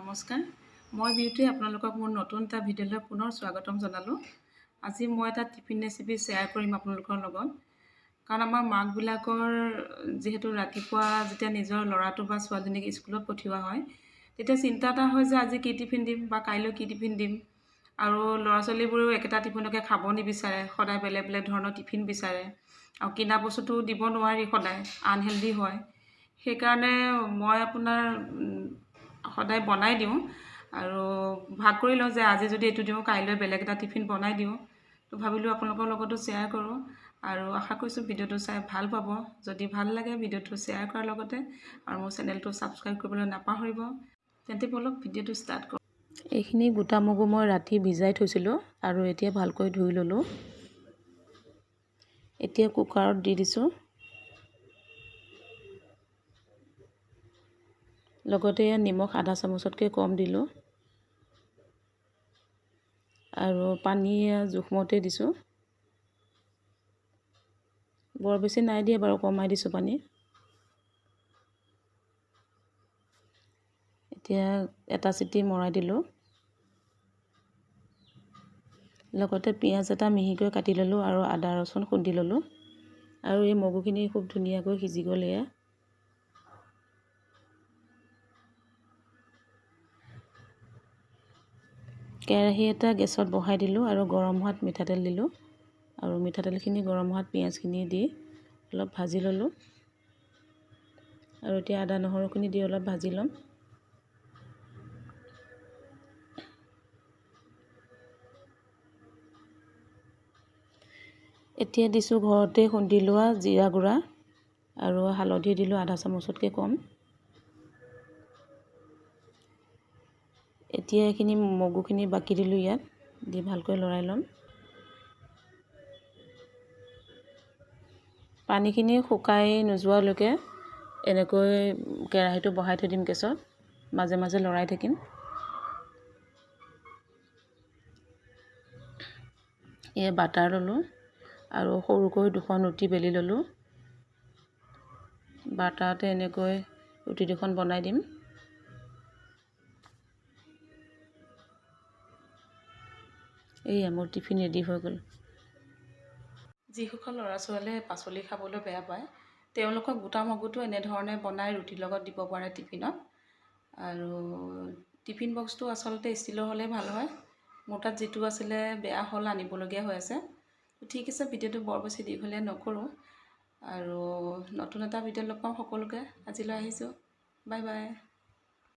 নমস্কাৰ, মই বিউটি আপোনালোকক মোৰ নতুন এটা ভিডিঅ'লৈ পুনৰ স্বাগতম জনালোঁ। আজি মই এটা টিফিন ৰেচিপি শ্বেয়াৰ কৰিম আপোনালোকৰ লগত। কাৰণ আমাৰ মাকবিলাকৰ যিহেতু ৰাতিপুৱা যেতিয়া নিজৰ ল'ৰাটো বা ছোৱালীজনীক স্কুলত পঠিওৱা হয়, তেতিয়া চিন্তা এটা হয় যে আজি কি টিফিন দিম বা কাইলৈ কি টিফিন দিম। আৰু ল'ৰা ছোৱালীবোৰেও একেটা টিফিনকে খাব নিবিচাৰে, সদায় বেলেগ বেলেগ ধৰণৰ টিফিন বিচাৰে। আৰু কিনা বস্তুটো দিব নোৱাৰি, সদায় আনহেল্ডি হয়। সেইকাৰণে মই আপোনাৰ সদায় বনাই দিওঁ আৰু ভাগ কৰি লওঁ যে আজি যদি এইটো দিওঁ কাইলৈ বেলেগ এটা টিফিন বনাই দিওঁ। তো ভাবিলোঁ আপোনালোকৰ লগতো শ্বেয়াৰ কৰোঁ আৰু আশা কৰিছোঁ ভিডিঅ'টো চাই ভাল পাব। যদি ভাল লাগে ভিডিঅ'টো শ্বেয়াৰ কৰাৰ লগতে আৰু মোৰ চেনেলটো ছাবস্ক্ৰাইব কৰিবলৈ নাপাহৰিব। তেন্তে বলক ভিডিঅ'টো ষ্টাৰ্ট কৰোঁ। এইখিনি গোটা মগু মই ৰাতি ভিজাই থৈছিলোঁ আৰু এতিয়া ভালকৈ ধুই ল'লোঁ। এতিয়া কুকাৰত দি দিছোঁ। লগতে নিমখ আধা চামুচতকৈ কম দিলোঁ আৰু পানী জোখমতে দিছোঁ। বৰ বেছি নাই দিয়া বাৰু, কমাই দিছোঁ পানী। এতিয়া এটা চিটি মৰাই দিলোঁ। লগতে পিঁয়াজ এটা মিহিকৈ কাটি ল'লোঁ আৰু আদা ৰচুন খুন্দি ল'লোঁ আৰু এই মগুখিনি খুব ধুনীয়াকৈ সিজি গ'ল। এয়া কেৰাহী এটা গেছত বহাই দিলোঁ আৰু গৰম হোৱাত মিঠাতেল দিলোঁ আৰু মিঠাতেলখিনি গৰম হোৱাত পিঁয়াজখিনি দি অলপ ভাজি ল'লোঁ আৰু এতিয়া আদা নহৰুখিনি দি অলপ ভাজি ল'ম। এতিয়া দিছোঁ ঘৰতে খুন্দি লোৱা জিৰা গুড়া আৰু হালধি দিলোঁ আধা চামুচতকৈ কম। এতিয়া এইখিনি মগুখিনি বাকি দিলোঁ, ইয়াত দি ভালকৈ লৰাই ল'ম। পানীখিনি শুকাই নোযোৱালৈকে এনেকৈ কেৰাহীটো বহাই থৈ দিম গেছত, মাজে মাজে লৰাই থাকিম। এয়া বাটাৰ ল'লোঁ আৰু সৰুকৈ দুখন ৰুটি বেলি ল'লোঁ। বাটাৰতে এনেকৈ ৰুটি দুখন বনাই দিম। এয়া মোৰ টিফিন ৰেডি হৈ গ'ল। যিসকল ল'ৰা ছোৱালীয়ে পাচলি খাবলৈ বেয়া পায়, তেওঁলোকক গোটা মগুটো এনেধৰণে বনাই ৰুটিৰ লগত দিব পাৰে টিফিনত। আৰু টিফিন বক্সটো আচলতে ষ্টীলৰ হ'লে ভাল হয়। মোৰ তাত যিটো আছিলে বেয়া হ'ল, আনিবলগীয়া হৈ আছে। ঠিক আছে, ভিডিঅ'টো বৰ বেছি দীঘলীয়া নকৰোঁ আৰু নতুন এটা ভিডিঅ' লগ পাম সকলোকে। আজিলৈ আহিছোঁ, বাই বাই।